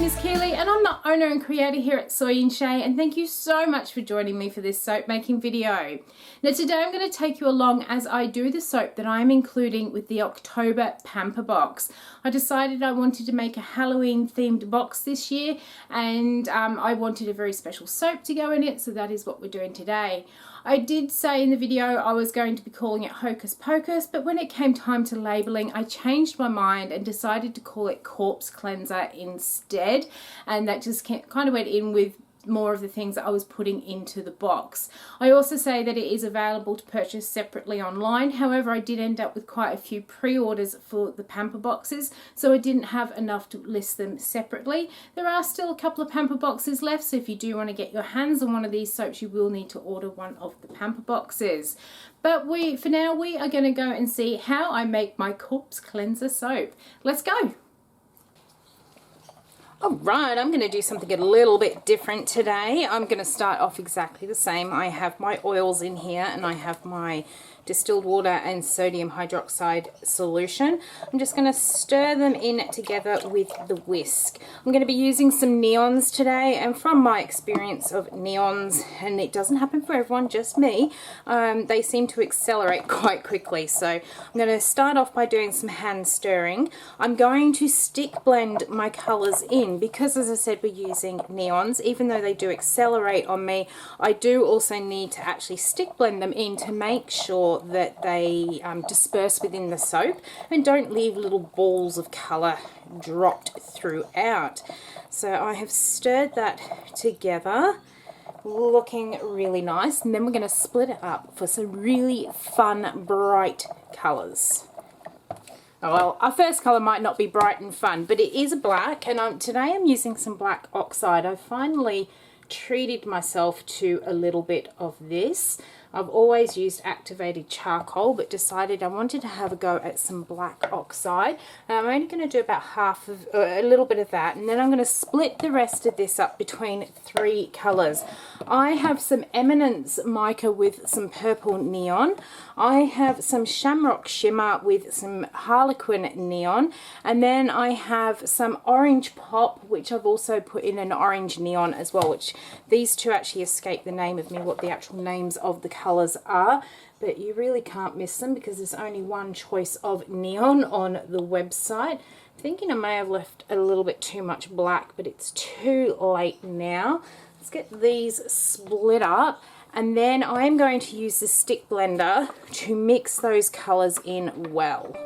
is Keely and I'm the owner and creator here at Soy and Shea, and thank you so much for joining me for this soap making video. Now today I'm going to take you along as I do the soap that I'm including with the October Pamper Box. I decided I wanted to make a Halloween themed box this year, and I wanted a very special soap to go in it, so that is what we're doing today. I did say in the video I was going to be calling it Hocus Pocus, but when it came time to labeling I changed my mind and decided to call it Corpse Cleanser instead, and that just kind of went in with more of the things that I was putting into the box. I also say that it is available to purchase separately online. However, I did end up with quite a few pre-orders for the Pamper Boxes, so I didn't have enough to list them separately. There are still a couple of Pamper Boxes left, so if you do want to get your hands on one of these soaps, you will need to order one of the Pamper Boxes. But for now, we are going to go and see how I make my Corpse Cleanser soap. Let's go! Alright, I'm going to do something a little bit different today. I'm going to start off exactly the same. I have my oils in here and I have my distilled water and sodium hydroxide solution. I'm just going to stir them in together with the whisk. I'm going to be using some neons today, and from my experience of neons, and it doesn't happen for everyone, just me, they seem to accelerate quite quickly. So I'm going to start off by doing some hand stirring. I'm going to stick blend my colours in because, as I said, we're using neons. Even though they do accelerate on me, I do also need to actually stick blend them in to make sure that they disperse within the soap and don't leave little balls of colour dropped throughout. So I have stirred that together, looking really nice, and then we're going to split it up for some really fun bright colours. Oh, well, our first colour might not be bright and fun, but it is black, and today I'm using some black oxide. I finally treated myself to a little bit of this. I've always used activated charcoal, but decided I wanted to have a go at some black oxide. And I'm only going to do about half of, a little bit of that, and then I'm going to split the rest of this up between three colours. I have some Eminence mica with some purple neon. I have some Shamrock shimmer with some Harlequin neon, and then I have some orange pop, which I've also put in an orange neon as well, which these two actually escape the name of me, what the actual names of the colours are, but you really can't miss them because there's only one choice of neon on the website. I'm thinking I may have left a little bit too much black, but it's too late now. Let's get these split up, and then I'm going to use the stick blender to mix those colours in well.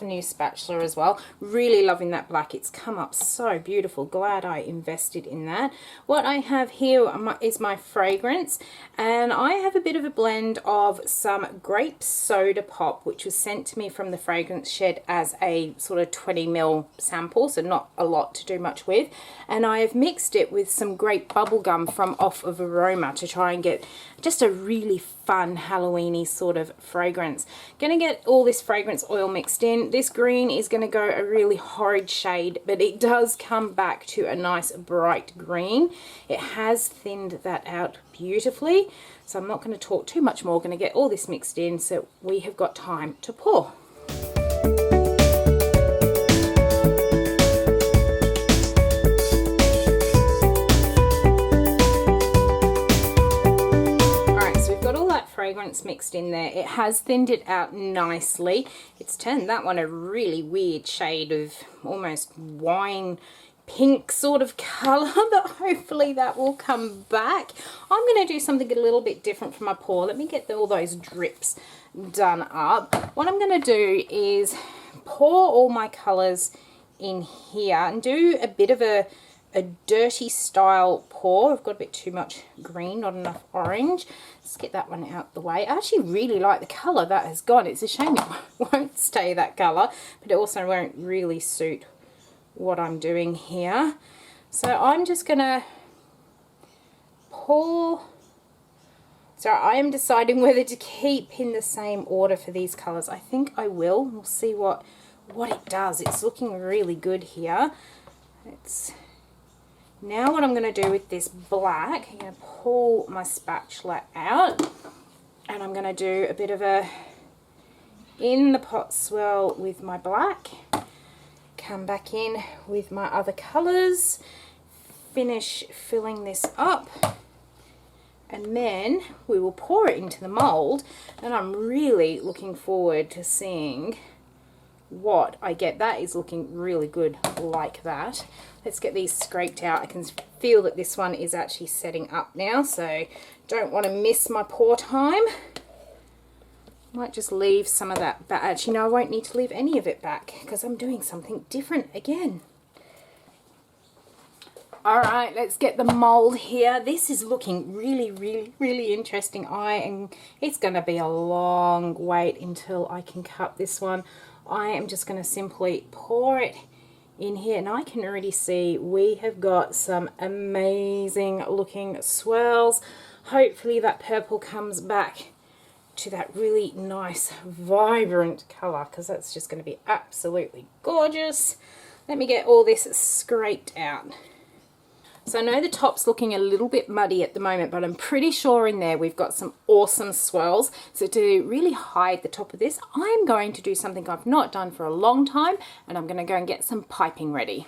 A new spatula as well. Really loving that black. It's come up so beautiful. Glad I invested in that. What I have here is my fragrance, and I have a bit of a blend of some grape soda pop, which was sent to me from the fragrance shed as a sort of 20ml sample, so not a lot to do much with, and I have mixed it with some grape bubblegum from Off of Aroma to try and get just a really fun Halloweeny sort of fragrance. Gonna get all this fragrance oil mixed in. This green is going to go a really horrid shade, but it does come back to a nice bright green. It has thinned that out beautifully, so I'm not going to talk too much more. Going to get all this mixed in so we have got time to pour. Fragrance mixed in there. It has thinned it out nicely. It's turned that one a really weird shade of almost wine pink sort of colour, but hopefully that will come back. I'm going to do something a little bit different for my pour. Let me get all those drips done up. What I'm going to do is pour all my colours in here and do a bit of a dirty style pour. I've got a bit too much green, not enough orange. Let's get that one out the way. I actually really like the colour that has gone. It's a shame it won't stay that colour, but it also won't really suit what I'm doing here. So I'm just going to pour So I am deciding whether to keep in the same order for these colours. I think I will. We'll see what it does. It's looking really good here. Now what I'm going to do with this black, I'm going to pull my spatula out and I'm going to do a bit of a in the pot swirl with my black, come back in with my other colours, finish filling this up, and then we will pour it into the mould, and I'm really looking forward to seeing what I get. That is looking really good like that. Let's get these scraped out. I can feel that this one is actually setting up now, so don't want to miss my pour time. Might just leave some of that back. Actually, no, I won't need to leave any of it back because I'm doing something different again. Alright, let's get the mould here. This is looking really interesting. It's going to be a long wait until I can cut this one. I am just going to simply pour it in here, and I can already see we have got some amazing looking swirls. Hopefully that purple comes back to that really nice vibrant colour, because that's just going to be absolutely gorgeous. Let me get all this scraped out. So I know the top's looking a little bit muddy at the moment, but I'm pretty sure in there we've got some awesome swirls. So to really hide the top of this, I'm going to do something I've not done for a long time, and I'm going to go and get some piping ready.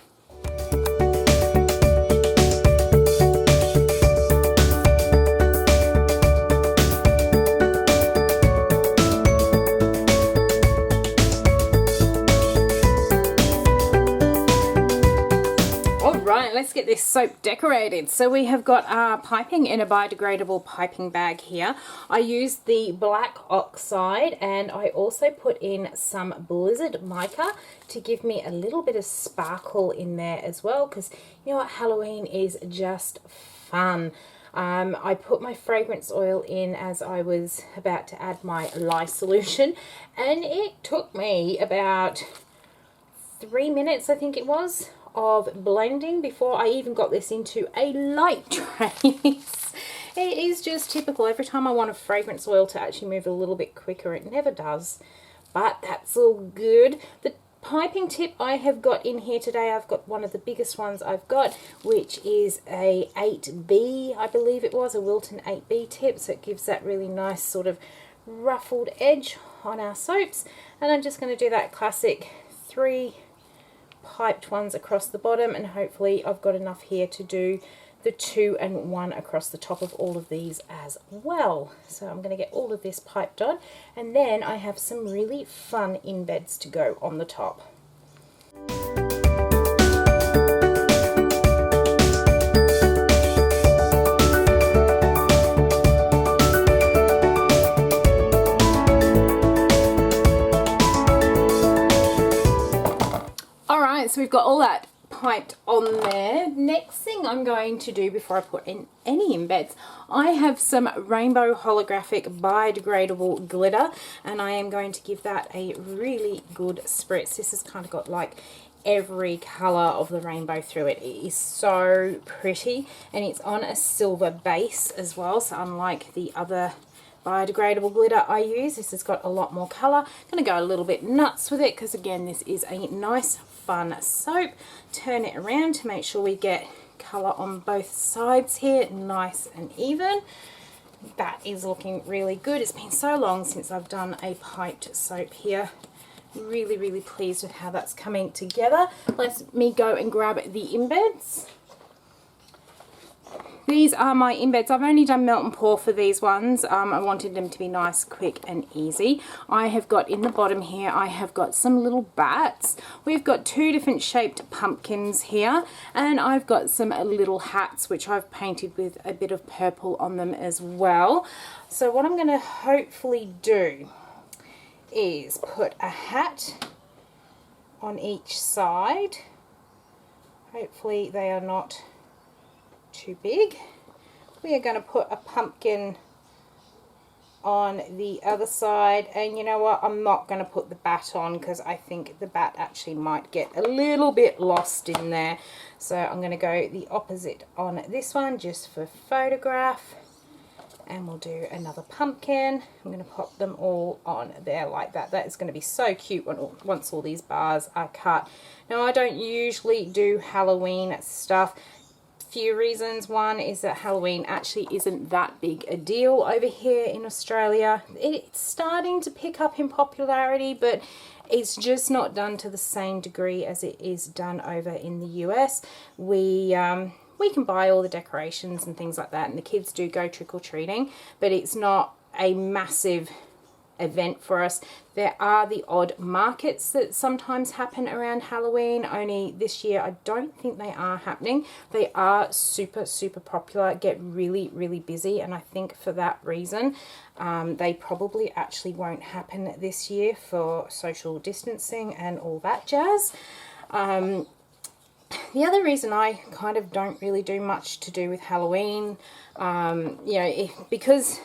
Let's get this soap decorated. So we have got our piping in a biodegradable piping bag here. I used the black oxide, and I also put in some blizzard mica to give me a little bit of sparkle in there as well, because you know what, Halloween is just fun. I put my fragrance oil in as I was about to add my lye solution, and it took me about 3 minutes, I think it was, of blending before I even got this into a light trace. It is just typical. Every time I want a fragrance oil to actually move a little bit quicker, it never does, but that's all good. The piping tip I have got in here today, I've got one of the biggest ones I've got, which is a 8B, I believe it was, a Wilton 8B tip, so it gives that really nice sort of ruffled edge on our soaps. And I'm just going to do that classic 3 piped ones across the bottom, and hopefully I've got enough here to do the 2 and 1 across the top of all of these as well. So I'm going to get all of this piped on, and then I have some really fun embeds to go on the top. So we've got all that piped on there. Next thing I'm going to do before I put in any embeds, I have some rainbow holographic biodegradable glitter, and I am going to give that a really good spritz. This has kind of got like every colour of the rainbow through it. It is so pretty, and it's on a silver base as well, so unlike the other biodegradable glitter I use, this has got a lot more colour. I'm going to go a little bit nuts with it because again this is a nice fun soap. Turn it around to make sure we get colour on both sides here, nice and even. That is looking really good. It's been so long since I've done a piped soap here. Really pleased with how that's coming together. Let me go and grab the embeds. These are my embeds. I've only done melt and pour for these ones. I wanted them to be nice, quick and easy. I have got in the bottom here, I have got some little bats. We've got 2 different shaped pumpkins here, and I've got some little hats which I've painted with a bit of purple on them as well. So what I'm going to hopefully do is put a hat on each side. Hopefully they are not too big. We are going to put a pumpkin on the other side, and you know what, I'm not going to put the bat on because I think the bat actually might get a little bit lost in there, so I'm going to go the opposite on this one just for photograph. and we'll do another pumpkin. I'm going to pop them all on there like that. That is going to be so cute once all these bars are cut. Now, I don't usually do Halloween stuff. Few reasons. One is that Halloween actually isn't that big a deal over here in Australia. It's starting to pick up in popularity, but it's just not done to the same degree as it is done over in the US. We can buy all the decorations and things like that, and the kids do go trick-or-treating, but it's not a massive event for us. There are the odd markets that sometimes happen around Halloween, only this year I don't think they are happening. They are super popular, get really busy, and I think for that reason they probably actually won't happen this year for social distancing and all that jazz. The other reason I kind of don't really do much to do with Halloween, you know, because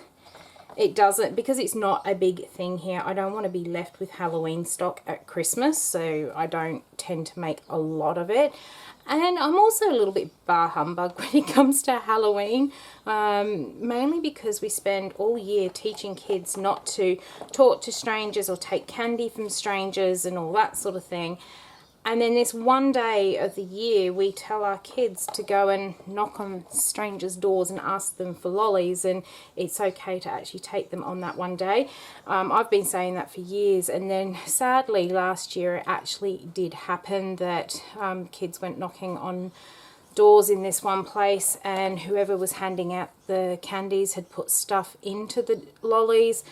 it's not a big thing here, I don't want to be left with Halloween stock at Christmas, so I don't tend to make a lot of it. And I'm also a little bit bar humbug when it comes to Halloween, mainly because we spend all year teaching kids not to talk to strangers or take candy from strangers and all that sort of thing. And then this one day of the year, we tell our kids to go and knock on strangers' doors and ask them for lollies, and it's okay to actually take them on that one day. I've been saying that for years, and then sadly last year it actually did happen that kids went knocking on doors in this one place, and whoever was handing out the candies had put stuff into the lollies.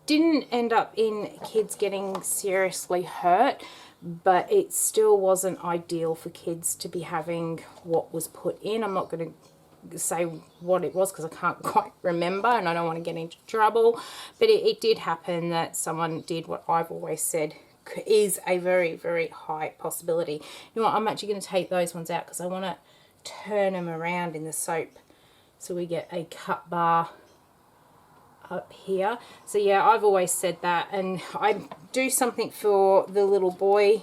Didn't end up in kids getting seriously hurt, but it still wasn't ideal for kids to be having what was put in. I'm not going to say what it was because I can't quite remember and I don't want to get into trouble, but it did happen that someone did what I've always said is a very high possibility. You know what, I'm actually going to take those ones out because I want to turn them around in the soap so we get a cut bar up here. So yeah, I've always said that, and I do something for the little boy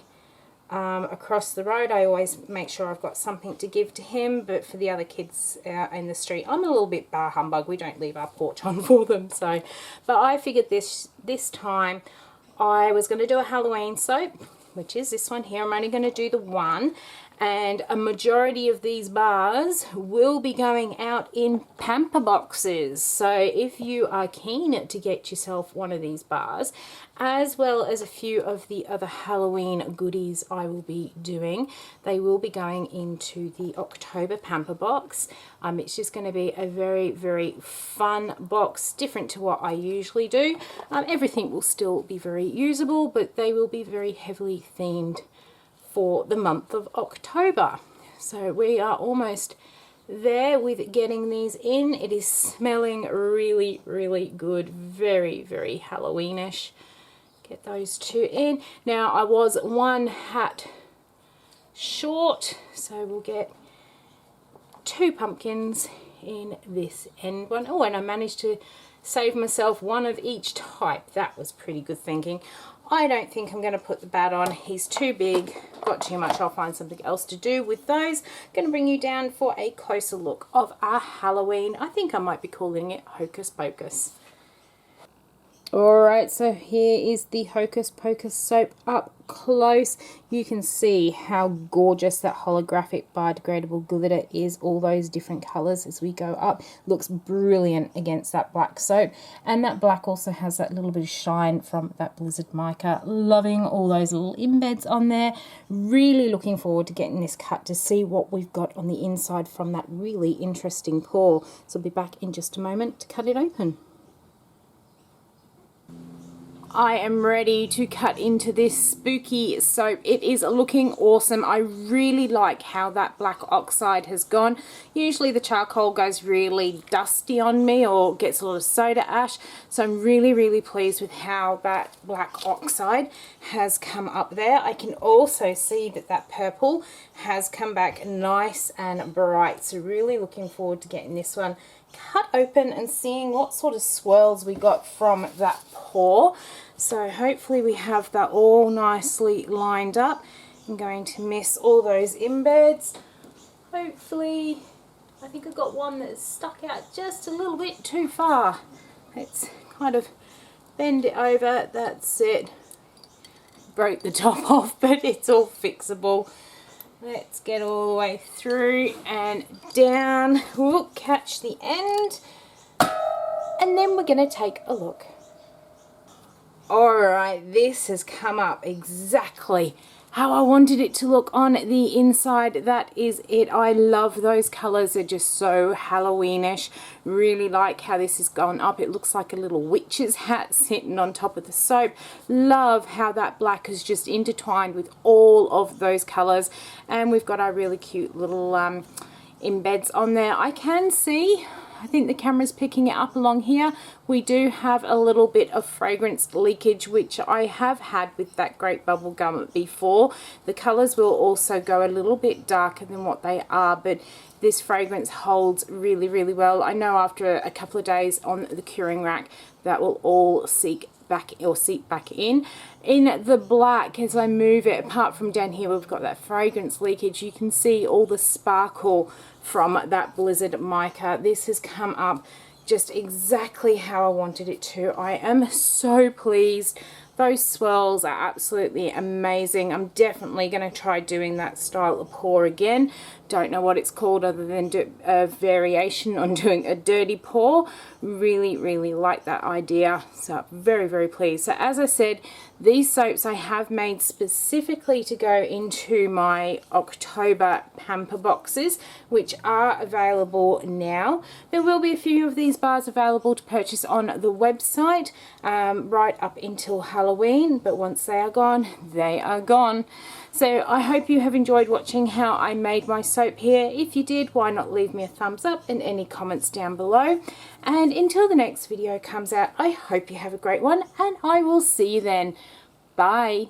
across the road. I always make sure I've got something to give to him, but for the other kids out in the street, I'm a little bit bar humbug. We don't leave our porch on for them. So, but I figured this time I was going to do a Halloween soap, which is this one here. I'm only going to do the one, and a majority of these bars will be going out in pamper boxes. So if you are keen to get yourself one of these bars, as well as a few of the other Halloween goodies I will be doing, they will be going into the October pamper box. It's just going to be a very fun box, different to what I usually do. Everything will still be very usable, but they will be very heavily themed for the month of October. So we are almost there with getting these in. It is smelling really good, very Halloweenish. Get those two in. Now I was one hat short, so we'll get 2 pumpkins in this end one. Oh, and I managed to save myself one of each type. That was pretty good thinking. I don't think I'm going to put the bat on. He's too big, got too much. I'll find something else to do with those. Going to bring you down for a closer look of our Halloween. I think I might be calling it Hocus Pocus. Alright, so here is the Hocus Pocus soap up close. You can see how gorgeous that holographic biodegradable glitter is, all those different colours as we go up. Looks brilliant against that black soap, and that black also has that little bit of shine from that Blizzard mica. Loving all those little embeds on there. Really looking forward to getting this cut to see what we've got on the inside from that really interesting pour. So I'll be back in just a moment to cut it open. I am ready to cut into this spooky soap. It is looking awesome. I really like how that black oxide has gone. Usually the charcoal goes really dusty on me or gets a lot of soda ash. So I'm really pleased with how that black oxide has come up there. I can also see that that purple has come back nice and bright. So really looking forward to getting this one cut open and seeing what sort of swirls we got from that pour. So hopefully we have that all nicely lined up. I'm going to miss all those embeds. Hopefully I think I've got one that's stuck out just a little bit too far. Let's kind of bend it over. That's it. Broke the top off, but it's all fixable. Let's get all the way through and down. We'll catch the end. And then we're going to take a look. Alright, this has come up exactly how I wanted it to look on the inside. That is it. I love those colours. They're just so Halloweenish. Really like how this has gone up. It looks like a little witch's hat sitting on top of the soap. Love how that black is just intertwined with all of those colours. And we've got our really cute little embeds on there. I can see, I think the camera's picking it up along here. We do have a little bit of fragrance leakage, which I have had with that grape bubble gum before. The colours will also go a little bit darker than what they are, but this fragrance holds really, really well. I know after a couple of days on the curing rack, that will all seep back in. In the black, as I move it, apart from down here, we've got that fragrance leakage. You can see all the sparkle from that Blizzard mica. This has come up just exactly how I wanted it to. I am so pleased. Those swirls are absolutely amazing. I'm definitely going to try doing that style of pour again. Don't know what it's called other than a variation on doing a dirty pour. Really, really like that idea. So very, very pleased. So as I said, these soaps I have made specifically to go into my October pamper boxes, which are available now. There will be a few of these bars available to purchase on the website right up until Halloween, but once they are gone, they are gone. So I hope you have enjoyed watching how I made my soap here. If you did, why not leave me a thumbs up and any comments down below. And until the next video comes out, I hope you have a great one, and I will see you then. Bye.